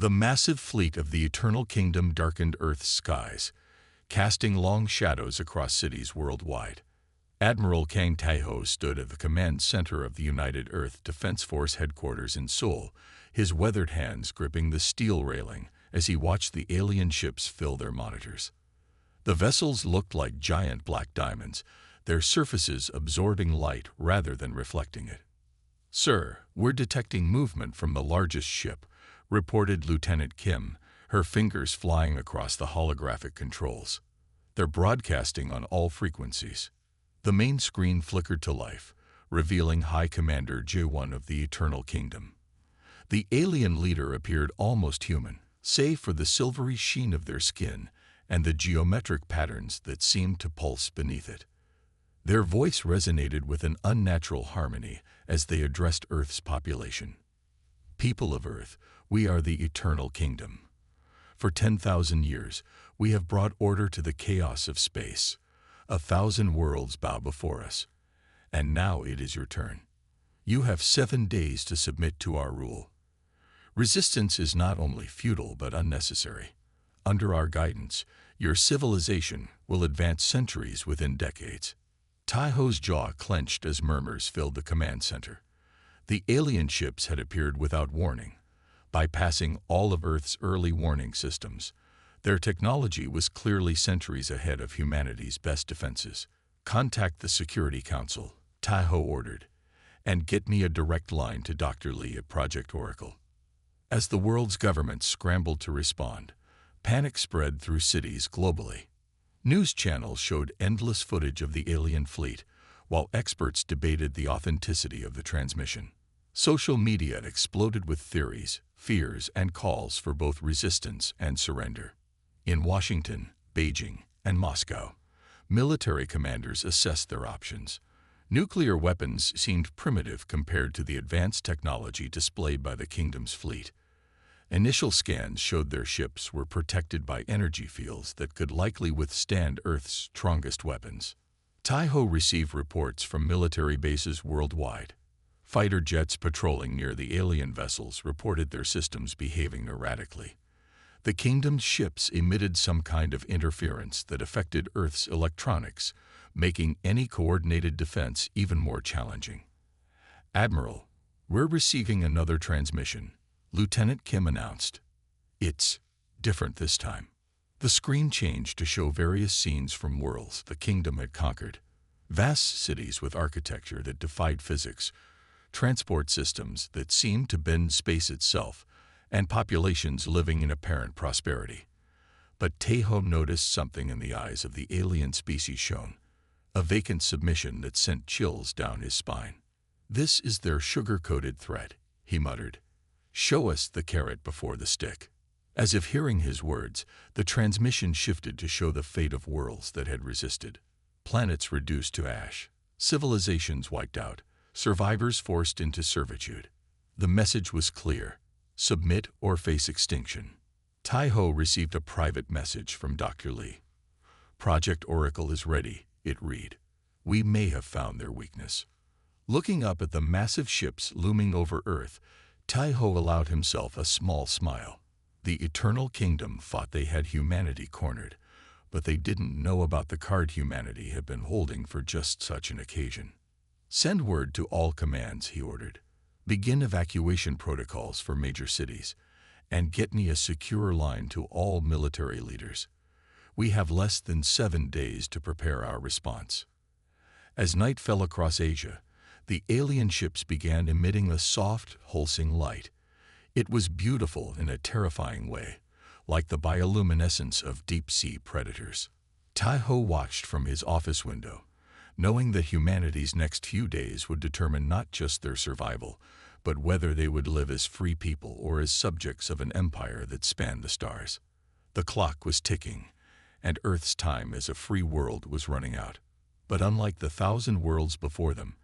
The massive fleet of the Eternal Kingdom darkened Earth's skies, casting long shadows across cities worldwide. Admiral Kang Tae-ho stood at the command center of the United Earth Defense Force headquarters in Seoul, his weathered hands gripping the steel railing as he watched the alien ships fill their monitors. The vessels looked like giant black diamonds, their surfaces absorbing light rather than reflecting it. "Sir, we're detecting movement from the largest ship," reported Lieutenant Kim, her fingers flying across the holographic controls. "They're broadcasting on all frequencies." The main screen flickered to life, revealing High Commander Jae-won of the Eternal Kingdom. The alien leader appeared almost human, save for the silvery sheen of their skin and the geometric patterns that seemed to pulse beneath it. Their voice resonated with an unnatural harmony as they addressed Earth's population. "People of Earth, we are the Eternal Kingdom. For 10,000 years, we have brought order to the chaos of space. 1,000 worlds bow before us. And now it is your turn. You have 7 days to submit to our rule. Resistance is not only futile but unnecessary. Under our guidance, your civilization will advance centuries within decades." Tae-ho's jaw clenched as murmurs filled the command center. The alien ships had appeared without warning, bypassing all of Earth's early warning systems. Their technology was clearly centuries ahead of humanity's best defenses. "Contact the Security Council," Tae-ho ordered, "and get me a direct line to Dr. Lee at Project Oracle." As the world's governments scrambled to respond, panic spread through cities globally. News channels showed endless footage of the alien fleet, while experts debated the authenticity of the transmission. Social media exploded with theories, fears, and calls for both resistance and surrender. In Washington, Beijing, and Moscow, military commanders assessed their options. Nuclear weapons seemed primitive compared to the advanced technology displayed by the kingdom's fleet. Initial scans showed their ships were protected by energy fields that could likely withstand Earth's strongest weapons. Tae-ho received reports from military bases worldwide. Fighter jets patrolling near the alien vessels reported their systems behaving erratically. The kingdom's ships emitted some kind of interference that affected Earth's electronics, making any coordinated defense even more challenging. "Admiral, we're receiving another transmission," Lieutenant Kim announced. "It's different this time." The screen changed to show various scenes from worlds the kingdom had conquered. Vast cities with architecture that defied physics, transport systems that seemed to bend space itself, and populations living in apparent prosperity. But Tae-ho noticed something in the eyes of the alien species shown, a vacant submission that sent chills down his spine. "This is their sugar-coated threat," he muttered. "Show us the carrot before the stick." As if hearing his words, the transmission shifted to show the fate of worlds that had resisted. Planets reduced to ash, civilizations wiped out, survivors forced into servitude. The message was clear: submit or face extinction. Tae-ho received a private message from Dr. Lee. "Project Oracle is ready," it read. "We may have found their weakness." Looking up at the massive ships looming over Earth, Tae-ho allowed himself a small smile. The Eternal Kingdom thought they had humanity cornered, but they didn't know about the card humanity had been holding for just such an occasion. "Send word to all commands," he ordered. "Begin evacuation protocols for major cities, and get me a secure line to all military leaders. We have less than 7 days to prepare our response." As night fell across Asia, the alien ships began emitting a soft, pulsing light. It was beautiful in a terrifying way, like the bioluminescence of deep-sea predators. Tae-ho watched from his office window, knowing that humanity's next few days would determine not just their survival, but whether they would live as free people or as subjects of an empire that spanned the stars. The clock was ticking, and Earth's time as a free world was running out. But unlike the 1,000 worlds before them,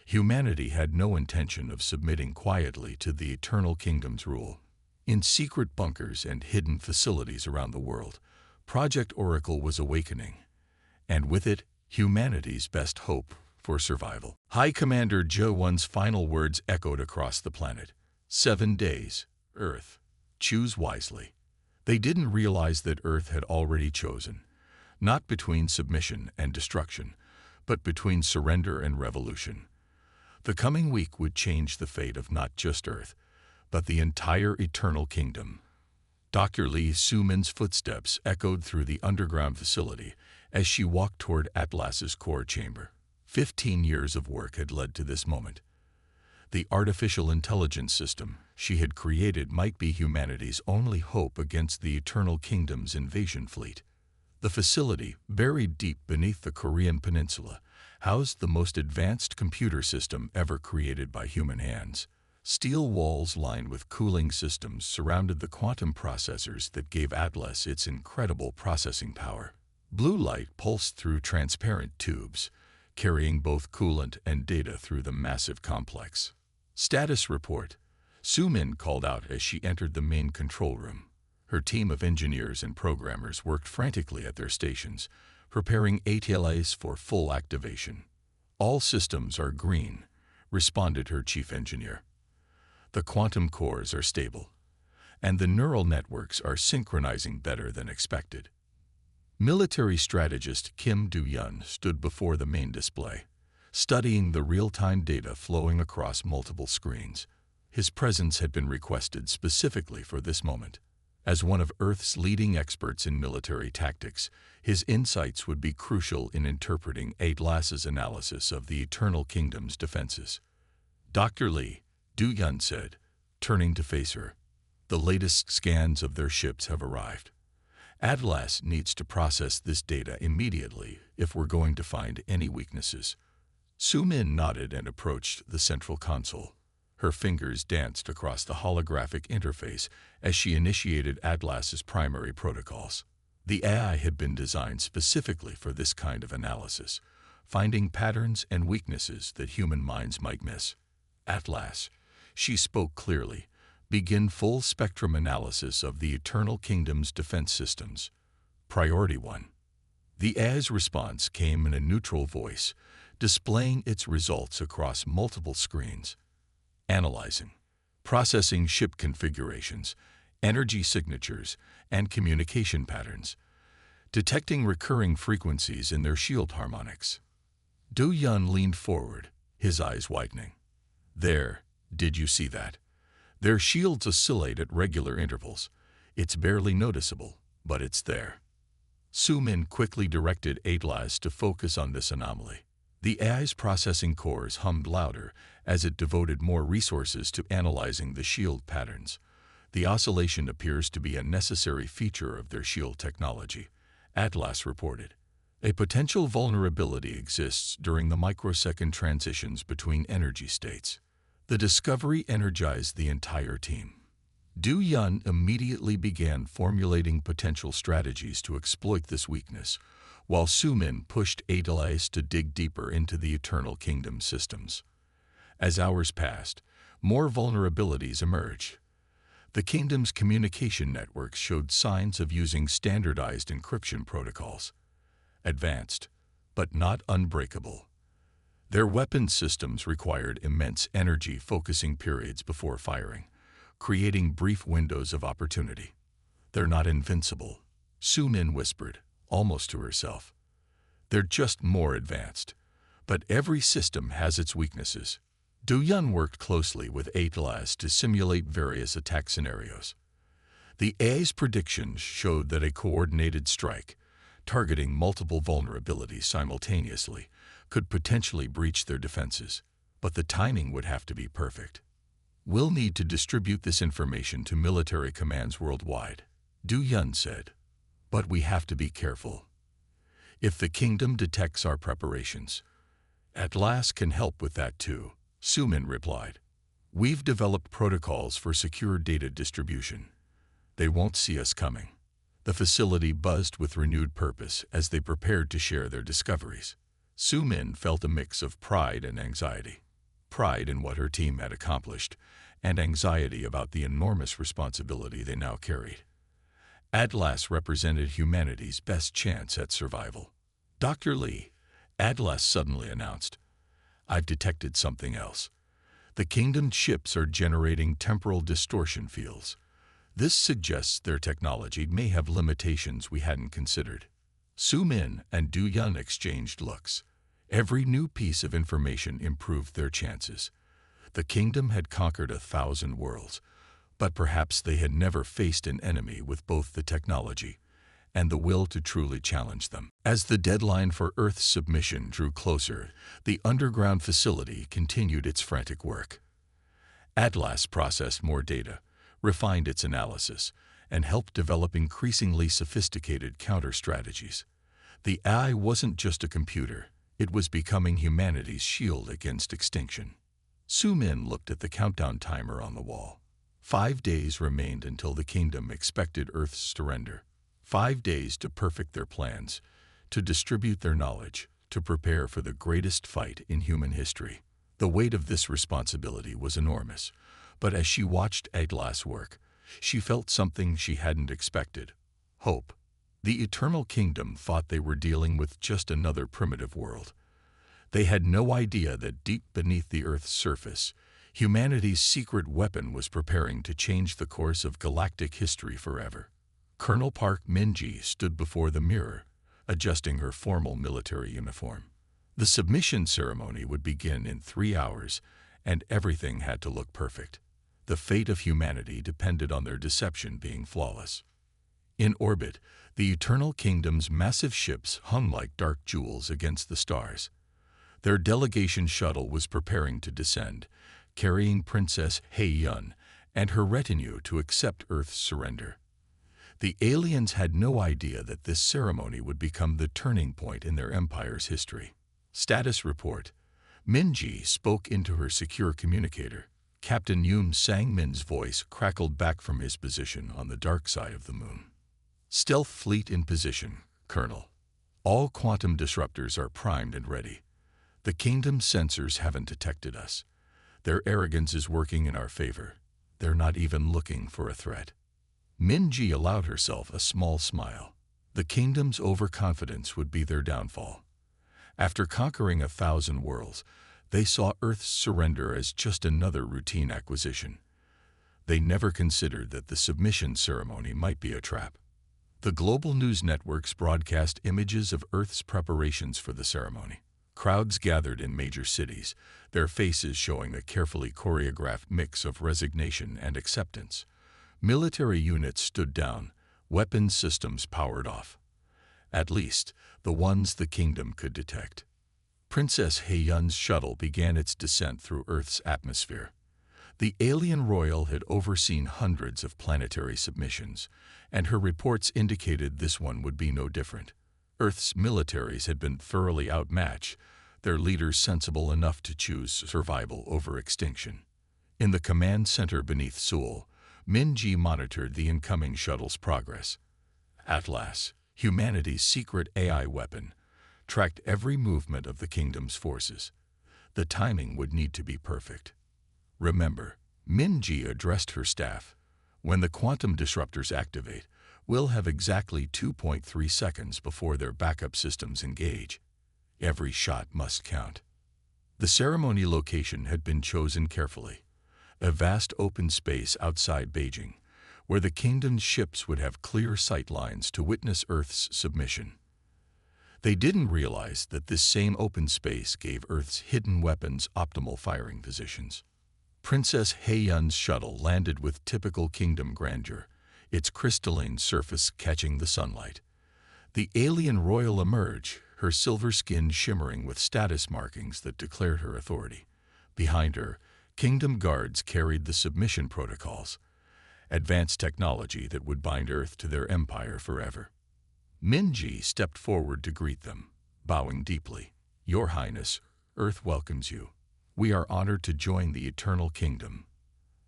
humanity had no intention of submitting quietly to the Eternal Kingdom's rule. In secret bunkers and hidden facilities around the world, Project Oracle was awakening, and with it, humanity's best hope for survival. High Commander Jae-won's final words echoed across the planet. 7 days, Earth. choose wisely. They didn't realize that Earth had already chosen, not between submission and destruction, but between surrender and revolution. The coming week would change the fate of not just Earth, but the entire eternal kingdom. Dr. Lee Sumin's footsteps echoed through the underground facility as she walked toward Atlas's core chamber. 15 years of work had led to this moment. The artificial intelligence system she had created might be humanity's only hope against the Eternal Kingdom's invasion fleet. The facility, buried deep beneath the Korean peninsula, housed the most advanced computer system ever created by human hands. Steel walls lined with cooling systems surrounded the quantum processors that gave Atlas its incredible processing power. Blue light pulsed through transparent tubes, carrying both coolant and data through the massive complex. Status report, Sumin called out as she entered the main control room. Her team of engineers and programmers worked frantically at their stations, preparing HLAs for full activation. All systems are green, responded her chief engineer. The quantum cores are stable, and the neural networks are synchronizing better than expected. Military strategist Kim Do-yeon stood before the main display, studying the real-time data flowing across multiple screens. His presence had been requested specifically for this moment. As one of Earth's leading experts in military tactics, his insights would be crucial in interpreting Atlas's analysis of the Eternal Kingdom's defenses. Dr. Lee, Do-yeon said, turning to face her, the latest scans of their ships have arrived. Atlas needs to process this data immediately if we're going to find any weaknesses. Sumin nodded and approached the central console. Her fingers danced across the holographic interface as she initiated Atlas's primary protocols. The AI had been designed specifically for this kind of analysis, finding patterns and weaknesses that human minds might miss. Atlas, she spoke clearly, begin full spectrum analysis of the Eternal Kingdom's defense systems. Priority 1. The AI's response came in a neutral voice, displaying its results across multiple screens. Analyzing, processing ship configurations, energy signatures, and communication patterns, detecting recurring frequencies in their shield harmonics. Do-yeon leaned forward, his eyes widening. There, did you see that? Their shields oscillate at regular intervals. It's barely noticeable, but it's there. Sumin quickly directed Atlas to focus on this anomaly. The AI's processing cores hummed louder as it devoted more resources to analyzing the shield patterns. The oscillation appears to be a necessary feature of their shield technology, Atlas reported. A potential vulnerability exists during the microsecond transitions between energy states. The discovery energized the entire team. Do-yeon immediately began formulating potential strategies to exploit this weakness, while Sumin pushed Atlas to dig deeper into the Eternal Kingdom systems. As hours passed, more vulnerabilities emerged. The kingdom's communication networks showed signs of using standardized encryption protocols. Advanced, but not unbreakable. Their weapon systems required immense energy focusing periods before firing, creating brief windows of opportunity. They're not invincible, Sumin whispered, almost to herself. They're just more advanced. But every system has its weaknesses. Do-yeon worked closely with Atlas to simulate various attack scenarios. The AI's predictions showed that a coordinated strike, targeting multiple vulnerabilities simultaneously, could potentially breach their defenses, but the timing would have to be perfect. We'll need to distribute this information to military commands worldwide, Do-yeon said. But we have to be careful. If the kingdom detects our preparations, Atlas can help with that too, Sumin replied. We've developed protocols for secure data distribution. They won't see us coming. The facility buzzed with renewed purpose as they prepared to share their discoveries. Sumin felt a mix of pride and anxiety. Pride in what her team had accomplished, and anxiety about the enormous responsibility they now carried. Atlas represented humanity's best chance at survival. Dr. Lee, Atlas suddenly announced, I've detected something else. The kingdom's ships are generating temporal distortion fields. This suggests their technology may have limitations we hadn't considered. Su Min and Du Yun exchanged looks. Every new piece of information improved their chances. The kingdom had conquered 1,000 worlds, but perhaps they had never faced an enemy with both the technology and the will to truly challenge them. As the deadline for Earth's submission drew closer, the underground facility continued its frantic work. Atlas processed more data, refined its analysis, and helped develop increasingly sophisticated counter-strategies. The AI wasn't just a computer, it was becoming humanity's shield against extinction. Su Min looked at the countdown timer on the wall. 5 days remained until the kingdom expected Earth's surrender. 5 days to perfect their plans, to distribute their knowledge, to prepare for the greatest fight in human history. The weight of this responsibility was enormous, but as she watched Atlas work, she felt something she hadn't expected: hope. The Eternal Kingdom thought they were dealing with just another primitive world. They had no idea that deep beneath the Earth's surface, humanity's secret weapon was preparing to change the course of galactic history forever. Colonel Park Min-ji stood before the mirror, adjusting her formal military uniform. The submission ceremony would begin in 3 hours, and everything had to look perfect. The fate of humanity depended on their deception being flawless. In orbit, the Eternal Kingdom's massive ships hung like dark jewels against the stars. Their delegation shuttle was preparing to descend, carrying Princess He-yun and her retinue to accept Earth's surrender. The aliens had no idea that this ceremony would become the turning point in their empire's history. Status report. Min-ji spoke into her secure communicator. Captain Yoon Sang-min's voice crackled back from his position on the dark side of the moon. Stealth fleet in position, Colonel. All quantum disruptors are primed and ready. The kingdom's sensors haven't detected us. Their arrogance is working in our favor. They're not even looking for a threat. Min-ji allowed herself a small smile. The kingdom's overconfidence would be their downfall. After conquering 1,000 worlds, they saw Earth's surrender as just another routine acquisition. They never considered that the submission ceremony might be a trap. The global news networks broadcast images of Earth's preparations for the ceremony. Crowds gathered in major cities, their faces showing a carefully choreographed mix of resignation and acceptance. Military units stood down, weapons systems powered off. At least, the ones the kingdom could detect. Princess He-yun's shuttle began its descent through Earth's atmosphere. The alien royal had overseen hundreds of planetary submissions, and her reports indicated this one would be no different. Earth's militaries had been thoroughly outmatched, their leaders sensible enough to choose survival over extinction. In the command center beneath Seoul, Min-ji monitored the incoming shuttle's progress. Atlas, humanity's secret AI weapon, tracked every movement of the kingdom's forces. The timing would need to be perfect. Remember, Min-ji addressed her staff, when the quantum disruptors activate, we'll have exactly 2.3 seconds before their backup systems engage. Every shot must count. The ceremony location had been chosen carefully. A vast open space outside Beijing, where the kingdom's ships would have clear sight lines to witness Earth's submission. They didn't realize that this same open space gave Earth's hidden weapons optimal firing positions. Princess He-yun's shuttle landed with typical kingdom grandeur, its crystalline surface catching the sunlight. The alien royal emerged, her silver skin shimmering with status markings that declared her authority. Behind her, kingdom guards carried the submission protocols, advanced technology that would bind Earth to their empire forever. Min-ji stepped forward to greet them, bowing deeply. Your Highness, Earth welcomes you. We are honored to join the Eternal Kingdom.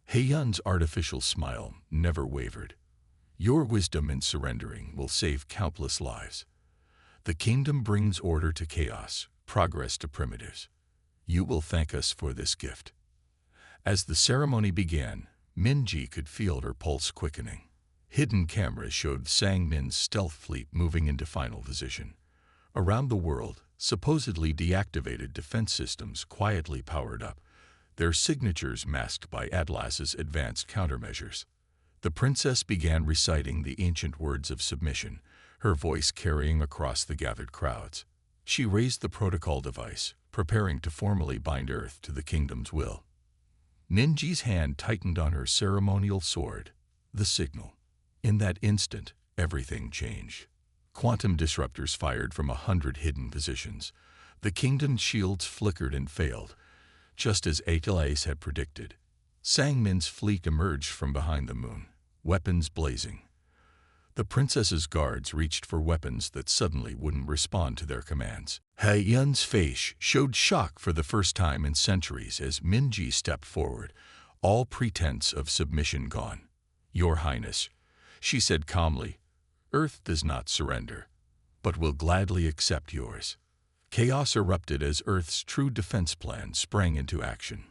He-yun's artificial smile never wavered. Your wisdom in surrendering will save countless lives. The kingdom brings order to chaos, progress to primitives. You will thank us for this gift. As the ceremony began, Min-ji could feel her pulse quickening. Hidden cameras showed Sang-min's stealth fleet moving into final position. Around the world, supposedly deactivated defense systems quietly powered up, their signatures masked by Atlas's advanced countermeasures. The princess began reciting the ancient words of submission, her voice carrying across the gathered crowds. She raised the protocol device, preparing to formally bind Earth to the kingdom's will. Ninji's hand tightened on her ceremonial sword, the signal. In that instant, everything changed. Quantum disruptors fired from 100 hidden positions. The kingdom's shields flickered and failed, just as HFY had predicted. Sangmin's fleet emerged from behind the moon, weapons blazing. The princess's guards reached for weapons that suddenly wouldn't respond to their commands. Yun's face showed shock for the first time in centuries as Minji stepped forward, all pretense of submission gone. "Your Highness," she said calmly, "Earth does not surrender, but will gladly accept yours." Chaos erupted as Earth's true defense plan sprang into action.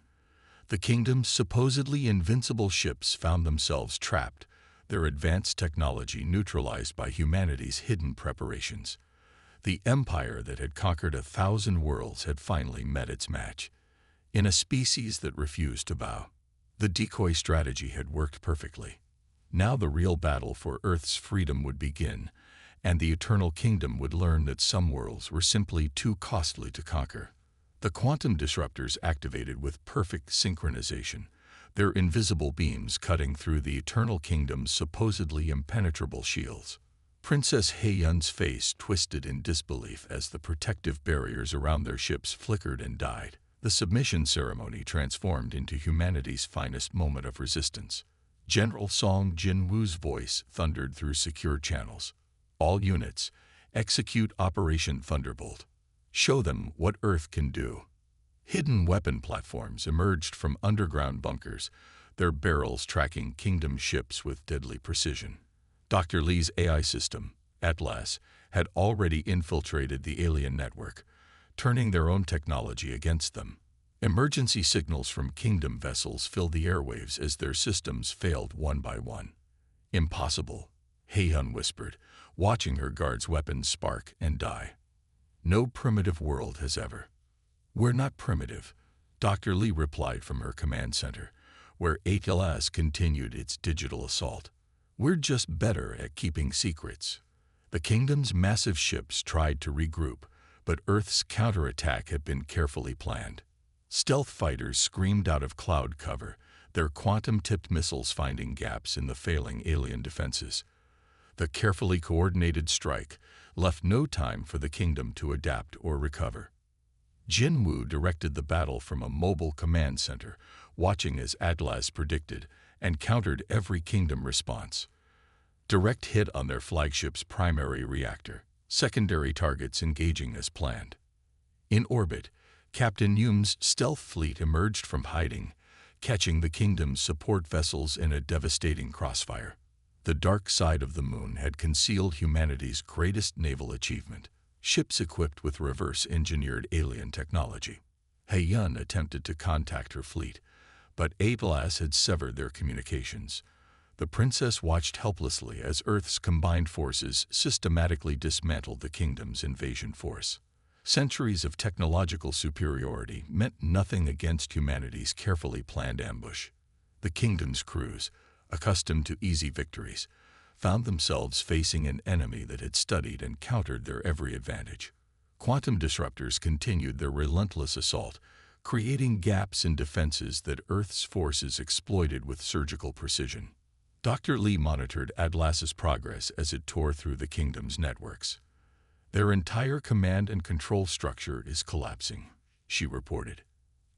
The kingdom's supposedly invincible ships found themselves trapped, their advanced technology neutralized by humanity's hidden preparations. The empire that had conquered 1,000 worlds had finally met its match. In a species that refused to bow, the decoy strategy had worked perfectly. Now the real battle for Earth's freedom would begin, and the Eternal Kingdom would learn that some worlds were simply too costly to conquer. The quantum disruptors activated with perfect synchronization, their invisible beams cutting through the Eternal Kingdom's supposedly impenetrable shields. Princess Yun's face twisted in disbelief as the protective barriers around their ships flickered and died. The submission ceremony transformed into humanity's finest moment of resistance. General Song Jinwoo's voice thundered through secure channels. "All units, execute Operation Thunderbolt. Show them what Earth can do." Hidden weapon platforms emerged from underground bunkers, their barrels tracking kingdom ships with deadly precision. Dr. Li's AI system, Atlas, had already infiltrated the alien network, turning their own technology against them. Emergency signals from kingdom vessels filled the airwaves as their systems failed one by one. "Impossible," Yun whispered, watching her guards' weapons spark and die. "No primitive world has ever." "We're not primitive," Dr. Li replied from her command center, where HLS continued its digital assault. "We're just better at keeping secrets." The kingdom's massive ships tried to regroup, but Earth's counterattack had been carefully planned. Stealth fighters screamed out of cloud cover, their quantum-tipped missiles finding gaps in the failing alien defenses. The carefully coordinated strike left no time for the kingdom to adapt or recover. Jinwoo directed the battle from a mobile command center, watching as Atlas predicted, and countered every kingdom response. Direct hit on their flagship's primary reactor, secondary targets engaging as planned. In orbit, Captain Yum's stealth fleet emerged from hiding, catching the kingdom's support vessels in a devastating crossfire. The dark side of the moon had concealed humanity's greatest naval achievement, ships equipped with reverse-engineered alien technology. Yun attempted to contact her fleet, but Atlas had severed their communications. The princess watched helplessly as Earth's combined forces systematically dismantled the kingdom's invasion force. Centuries of technological superiority meant nothing against humanity's carefully planned ambush. The kingdom's crews, accustomed to easy victories, found themselves facing an enemy that had studied and countered their every advantage. Quantum disruptors continued their relentless assault, creating gaps in defenses that Earth's forces exploited with surgical precision. Dr. Li monitored Atlas's progress as it tore through the kingdom's networks. "Their entire command and control structure is collapsing," she reported.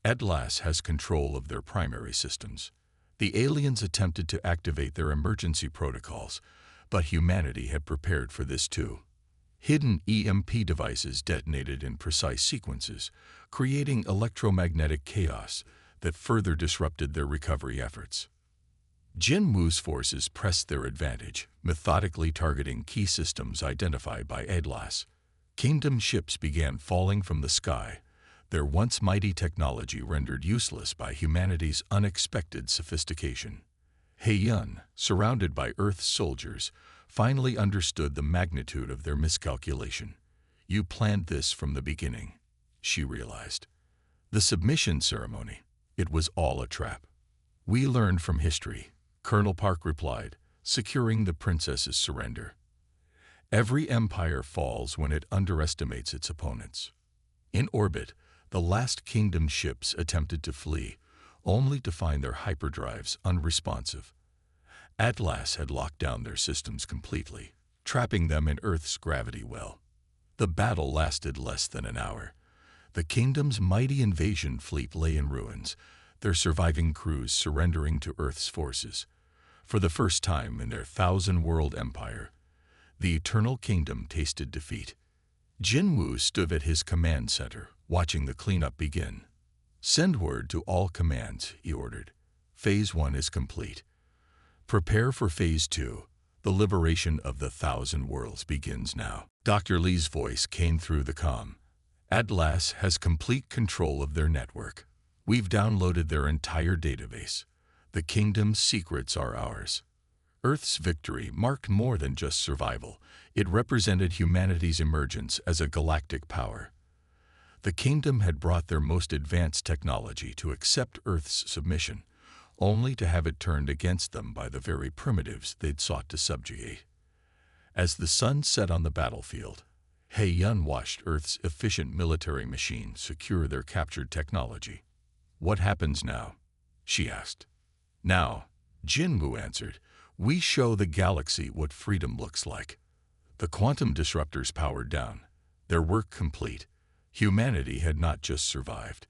"Atlas has control of their primary systems. The aliens attempted to activate their emergency protocols, but humanity had prepared for this too. Hidden EMP devices detonated in precise sequences, creating electromagnetic chaos that further disrupted their recovery efforts. Jinwoo's forces pressed their advantage, methodically targeting key systems identified by Atlas. Kingdom ships began falling from the sky, their once mighty technology rendered useless by humanity's unexpected sophistication. Yun, surrounded by Earth's soldiers, finally understood the magnitude of their miscalculation. "You planned this from the beginning," she realized. "The submission ceremony, it was all a trap. We learned from history. Colonel Park replied, securing the princess's surrender. Every empire falls when it underestimates its opponents. In orbit, the last kingdom ships attempted to flee, only to find their hyperdrives unresponsive. Atlas had locked down their systems completely, trapping them in Earth's gravity well. The battle lasted less than an hour. The kingdom's mighty invasion fleet lay in ruins, their surviving crews surrendering to Earth's forces. For the first time in their 1,000-world empire, the Eternal Kingdom tasted defeat. Jinwu stood at his command center, watching the cleanup begin. "Send word to all commands," he ordered. "Phase 1 is complete. Prepare for Phase 2. The liberation of the 1,000 worlds begins now." Dr. Li's voice came through the comm. "Atlas has complete control of their network. We've downloaded their entire database. The kingdom's secrets are ours." Earth's victory marked more than just survival. It represented humanity's emergence as a galactic power. The kingdom had brought their most advanced technology to accept Earth's submission, only to have it turned against them by the very primitives they'd sought to subjugate. As the sun set on the battlefield, He Yun watched Earth's efficient military machine secure their captured technology. "What happens now?" she asked. "Now," Jinwu answered, "we show the galaxy what freedom looks like." The quantum disruptors powered down, their work complete. Humanity had not just survived.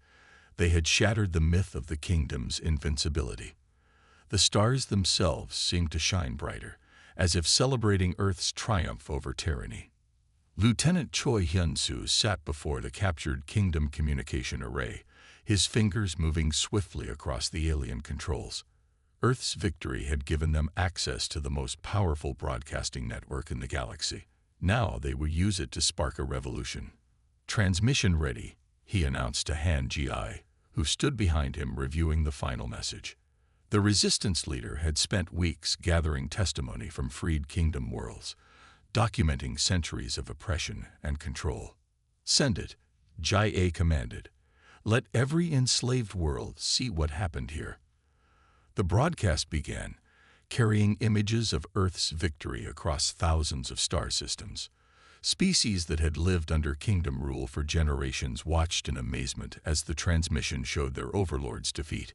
They had shattered the myth of the kingdom's invincibility. The stars themselves seemed to shine brighter, as if celebrating Earth's triumph over tyranny. Lieutenant Choi Hyun-soo sat before the captured kingdom communication array, his fingers moving swiftly across the alien controls. Earth's victory had given them access to the most powerful broadcasting network in the galaxy. Now they would use it to spark a revolution. "Transmission ready," he announced to Han Ji, who stood behind him reviewing the final message. The resistance leader had spent weeks gathering testimony from freed kingdom worlds, documenting centuries of oppression and control. "Send it," Ji commanded. "Let every enslaved world see what happened here." The broadcast began, carrying images of Earth's victory across thousands of star systems. Species that had lived under kingdom rule for generations watched in amazement as the transmission showed their overlord's defeat.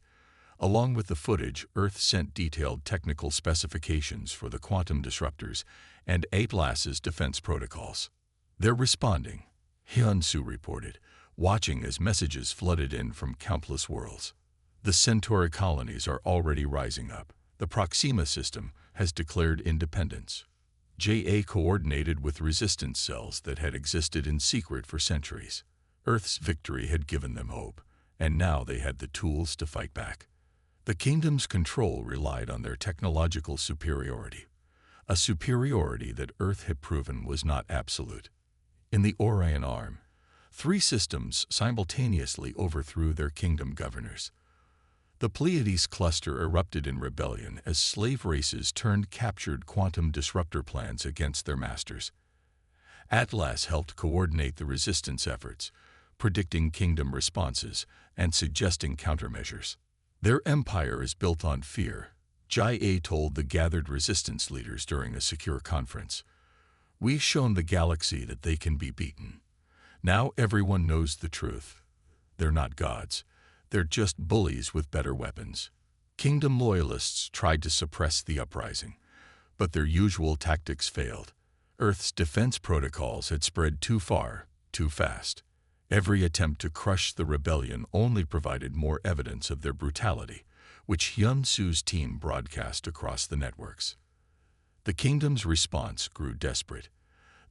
Along with the footage, Earth sent detailed technical specifications for the quantum disruptors and Atlas's defense protocols. "They're responding," Hyun-soo reported, watching as messages flooded in from countless worlds. "The Centauri colonies are already rising up. The Proxima system has declared independence." JA coordinated with resistance cells that had existed in secret for centuries. Earth's victory had given them hope, and now they had the tools to fight back. The kingdom's control relied on their technological superiority, a superiority that Earth had proven was not absolute. In the Orion Arm, 3 systems simultaneously overthrew their kingdom governors. The Pleiades cluster erupted in rebellion as slave races turned captured quantum disruptor plans against their masters. Atlas helped coordinate the resistance efforts, predicting kingdom responses and suggesting countermeasures. "Their empire is built on fear," Ji told the gathered resistance leaders during a secure conference. "We've shown the galaxy that they can be beaten. Now everyone knows the truth. They're not gods. They're just bullies with better weapons." Kingdom loyalists tried to suppress the uprising, but their usual tactics failed. Earth's defense protocols had spread too far, too fast. Every attempt to crush the rebellion only provided more evidence of their brutality, which Hyun-soo's team broadcast across the networks. The kingdom's response grew desperate.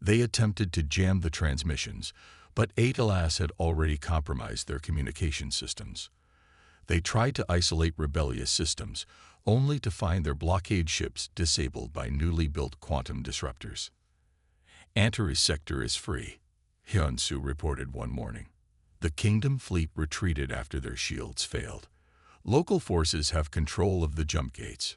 They attempted to jam the transmissions, but Atlas had already compromised their communication systems. They tried to isolate rebellious systems, only to find their blockade ships disabled by newly built quantum disruptors. "Antares sector is free," Hyun-soo reported one morning. The kingdom fleet retreated after their shields failed. Local forces have control of the jump gates.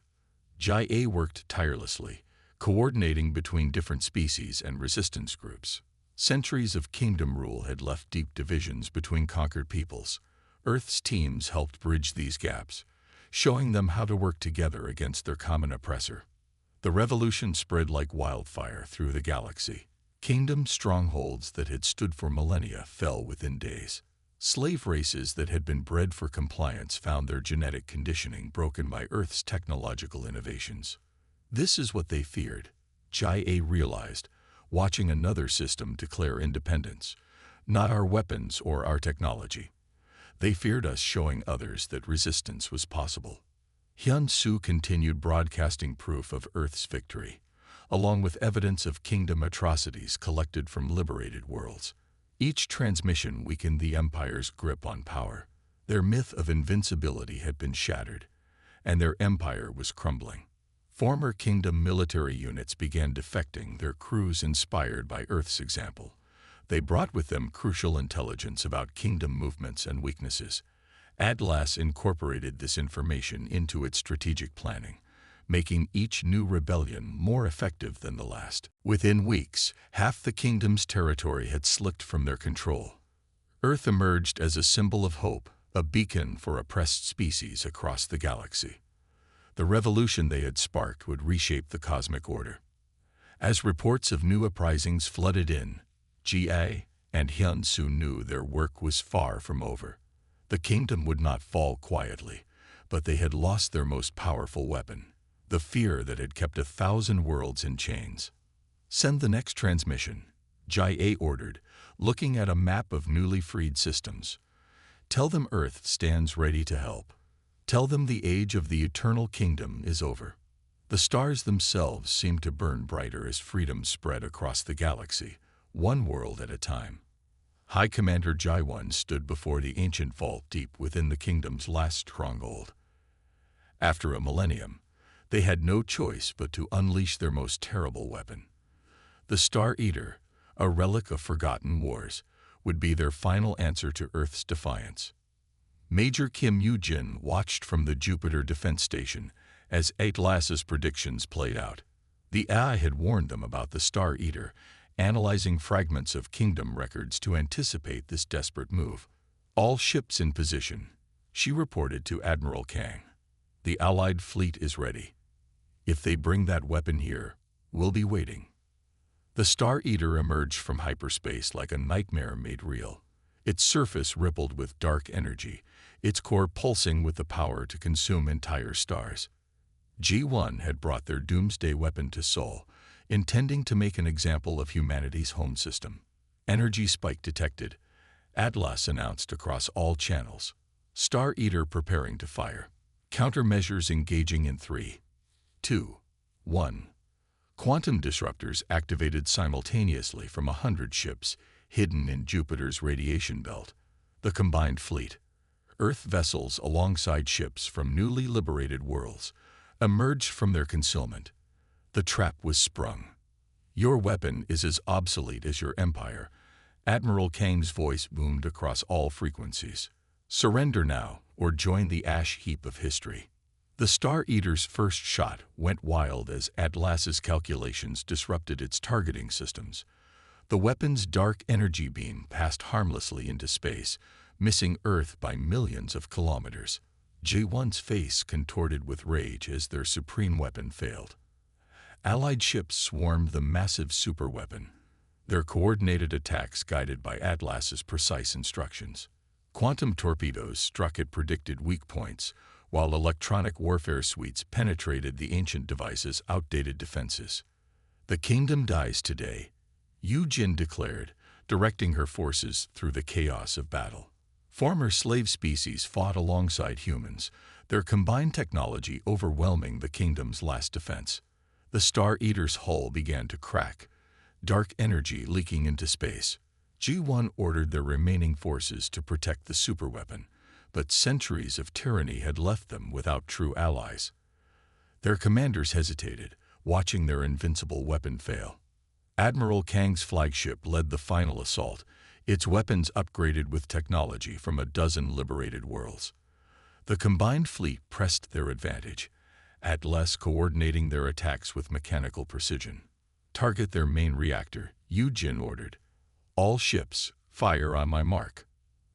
Ji worked tirelessly, coordinating between different species and resistance groups. Centuries of kingdom rule had left deep divisions between conquered peoples. Earth's teams helped bridge these gaps, showing them how to work together against their common oppressor. The revolution spread like wildfire through the galaxy. Kingdom strongholds that had stood for millennia fell within days. Slave races that had been bred for compliance found their genetic conditioning broken by Earth's technological innovations. This is what they feared, Jai realized, watching another system declare independence. Not our weapons or our technology. They feared us showing others that resistance was possible. Hyun-Soo continued broadcasting proof of Earth's victory, along with evidence of kingdom atrocities collected from liberated worlds. Each transmission weakened the Empire's grip on power. Their myth of invincibility had been shattered, and their empire was crumbling. Former kingdom military units began defecting, their crews inspired by Earth's example. They brought with them crucial intelligence about kingdom movements and weaknesses. Atlas incorporated this information into its strategic planning, making each new rebellion more effective than the last. Within weeks, half the kingdom's territory had slipped from their control. Earth emerged as a symbol of hope, a beacon for oppressed species across the galaxy. The revolution they had sparked would reshape the cosmic order. As reports of new uprisings flooded in, Jia and Hyun-Soo knew their work was far from over. The kingdom would not fall quietly, but they had lost their most powerful weapon, the fear that had kept 1,000 worlds in chains. Send the next transmission, Jia ordered, looking at a map of newly freed systems. Tell them Earth stands ready to help. Tell them the age of the eternal kingdom is over. The stars themselves seemed to burn brighter as freedom spread across the galaxy, one world at a time. High Commander Jaiwan stood before the ancient vault deep within the kingdom's last stronghold. After a millennium, they had no choice but to unleash their most terrible weapon. The Star Eater, a relic of forgotten wars, would be their final answer to Earth's defiance. Major Kim Yoo-jin watched from the Jupiter Defense Station as Atlas's predictions played out. The AI had warned them about the Star Eater, analyzing fragments of kingdom records to anticipate this desperate move. All ships in position, she reported to Admiral Kang. The Allied fleet is ready. If they bring that weapon here, we'll be waiting. The Star Eater emerged from hyperspace like a nightmare made real. Its surface rippled with dark energy, its core pulsing with the power to consume entire stars. G1 had brought their doomsday weapon to Seoul, intending to make an example of humanity's home system. Energy spike detected, Atlas announced across all channels. Star Eater preparing to fire. Countermeasures engaging in 3, 2, 1. Quantum disruptors activated simultaneously from 100 ships hidden in Jupiter's radiation belt. The combined fleet, Earth vessels alongside ships from newly liberated worlds, emerged from their concealment. The trap was sprung. Your weapon is as obsolete as your empire. Admiral Kang's voice boomed across all frequencies. Surrender now, or join the ash heap of history. The Star Eater's first shot went wild as Atlas's calculations disrupted its targeting systems. The weapon's dark energy beam passed harmlessly into space, missing Earth by millions of kilometers. J1's face contorted with rage as their supreme weapon failed. Allied ships swarmed the massive superweapon, their coordinated attacks guided by Atlas's precise instructions. Quantum torpedoes struck at predicted weak points, while electronic warfare suites penetrated the ancient device's outdated defenses. The kingdom dies today, Yoo-jin declared, directing her forces through the chaos of battle. Former slave species fought alongside humans, their combined technology overwhelming the kingdom's last defense. The Star Eater's hull began to crack, dark energy leaking into space. G1 ordered their remaining forces to protect the superweapon, but centuries of tyranny had left them without true allies. Their commanders hesitated, watching their invincible weapon fail. Admiral Kang's flagship led the final assault, its weapons upgraded with technology from a dozen liberated worlds. The combined fleet pressed their advantage, Atlas coordinating their attacks with mechanical precision. Target their main reactor, Yoo-jin ordered. All ships, fire on my mark.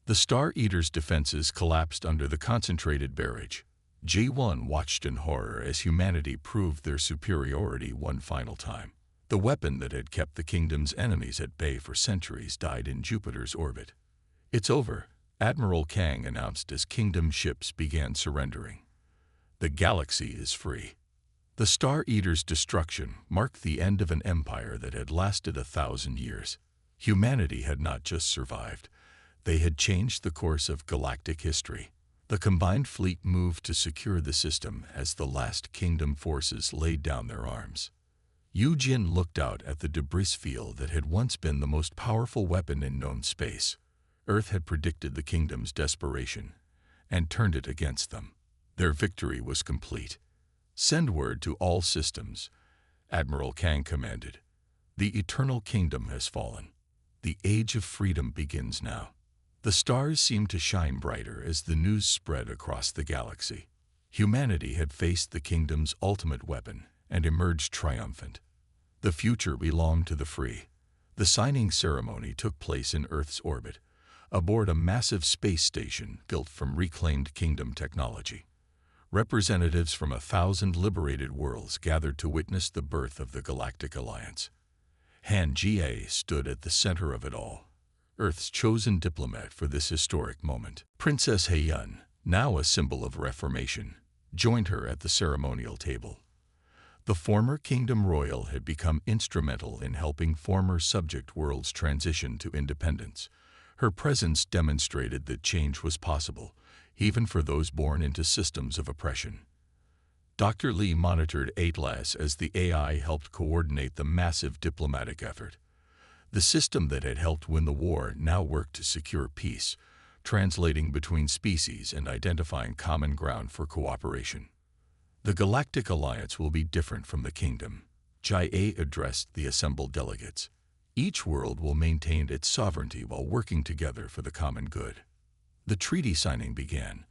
The Star Eater's defenses collapsed under the concentrated barrage. G1 watched in horror as humanity proved their superiority one final time. The weapon that had kept the kingdom's enemies at bay for centuries died in Jupiter's orbit. "It's over," Admiral Kang announced as kingdom ships began surrendering. "The galaxy is free." The Star Eater's destruction marked the end of an empire that had lasted 1,000 years. Humanity had not just survived, they had changed the course of galactic history. The combined fleet moved to secure the system as the last kingdom forces laid down their arms. Yu-Jin looked out at the debris field that had once been the most powerful weapon in known space. Earth had predicted the kingdom's desperation and turned it against them. Their victory was complete. "Send word to all systems," Admiral Kang commanded. "The Eternal Kingdom has fallen. The Age of Freedom begins now." The stars seemed to shine brighter as the news spread across the galaxy. Humanity had faced the kingdom's ultimate weapon and emerged triumphant. The future belonged to the free. The signing ceremony took place in Earth's orbit, aboard a massive space station built from reclaimed kingdom technology. Representatives from 1,000 liberated worlds gathered to witness the birth of the Galactic Alliance. Han Jie stood at the center of it all, Earth's chosen diplomat for this historic moment. Princess Heiyun, now a symbol of reformation, joined her at the ceremonial table. The former Kingdom Royal had become instrumental in helping former subject worlds transition to independence. Her presence demonstrated that change was possible, even for those born into systems of oppression. Dr. Lee monitored Atlas as the AI helped coordinate the massive diplomatic effort. The system that had helped win the war now worked to secure peace, translating between species and identifying common ground for cooperation. "The Galactic Alliance will be different from the kingdom," Jia addressed the assembled delegates. "Each world will maintain its sovereignty while working together for the common good." The treaty signing began,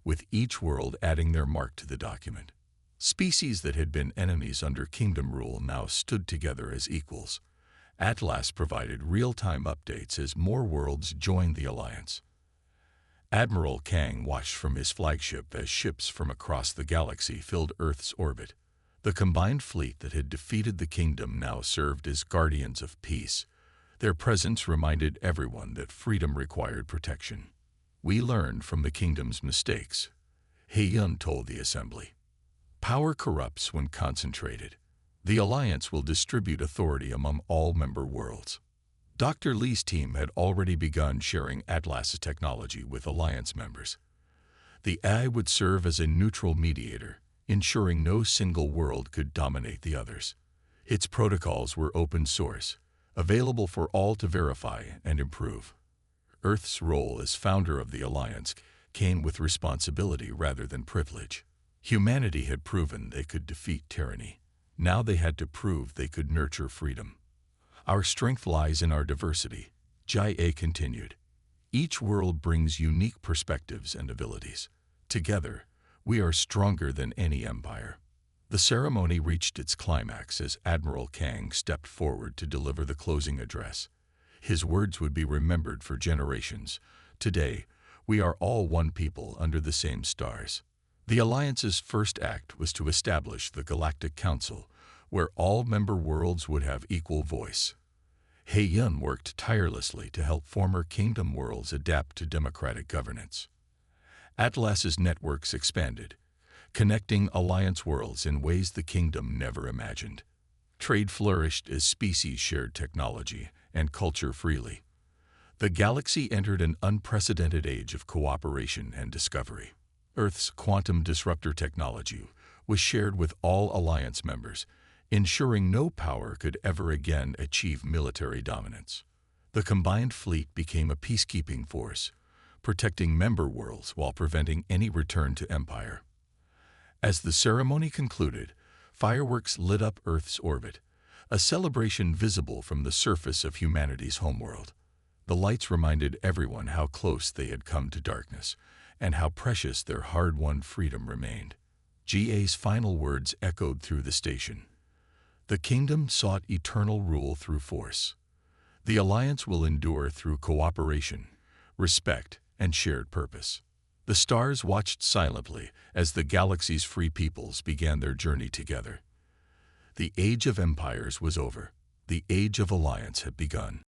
with each world adding their mark to the document. Species that had been enemies under kingdom rule now stood together as equals. Atlas provided real-time updates as more worlds joined the alliance. Admiral Kang watched from his flagship as ships from across the galaxy filled Earth's orbit. The combined fleet that had defeated the kingdom now served as guardians of peace. Their presence reminded everyone that freedom required protection. "We learned from the kingdom's mistakes," Heiyun told the assembly. "Power corrupts when concentrated. The alliance will distribute authority among all member worlds." Dr. Lee's team had already begun sharing Atlas's technology with alliance members. The AI would serve as a neutral mediator, ensuring no single world could dominate the others. Its protocols were open source, available for all to verify and improve. Earth's role as founder of the alliance came with responsibility rather than privilege. Humanity had proven they could defeat tyranny. Now they had to prove they could nurture freedom. "Our strength lies in our diversity," Jia continued. "Each world brings unique perspectives and abilities. Together, we are stronger than any empire." The ceremony reached its climax as Admiral Kang stepped forward to deliver the closing address. His words would be remembered for generations. "Today, we are all one people under the same stars." The Alliance's first act was to establish the Galactic Council, where all member worlds would have equal voice. Heiyun worked tirelessly to help former kingdom worlds adapt to democratic governance. Atlas's networks expanded, connecting alliance worlds in ways the kingdom never imagined. Trade flourished as species shared technology and culture freely. The galaxy entered an unprecedented age of cooperation and discovery. Earth's quantum disruptor technology was shared with all alliance members, ensuring no power could ever again achieve military dominance. The combined fleet became a peacekeeping force, protecting member worlds while preventing any return to empire. As the ceremony concluded, fireworks lit up Earth's orbit, a celebration visible from the surface of humanity's homeworld. The lights reminded everyone how close they had come to darkness, and how precious their hard-won freedom remained. Ga's final words echoed through the station. "The kingdom sought eternal rule through force. The alliance will endure through cooperation, respect, and shared purpose." The stars watched silently as the galaxy's free peoples began their journey together. The age of empires was over. The age of alliance had begun.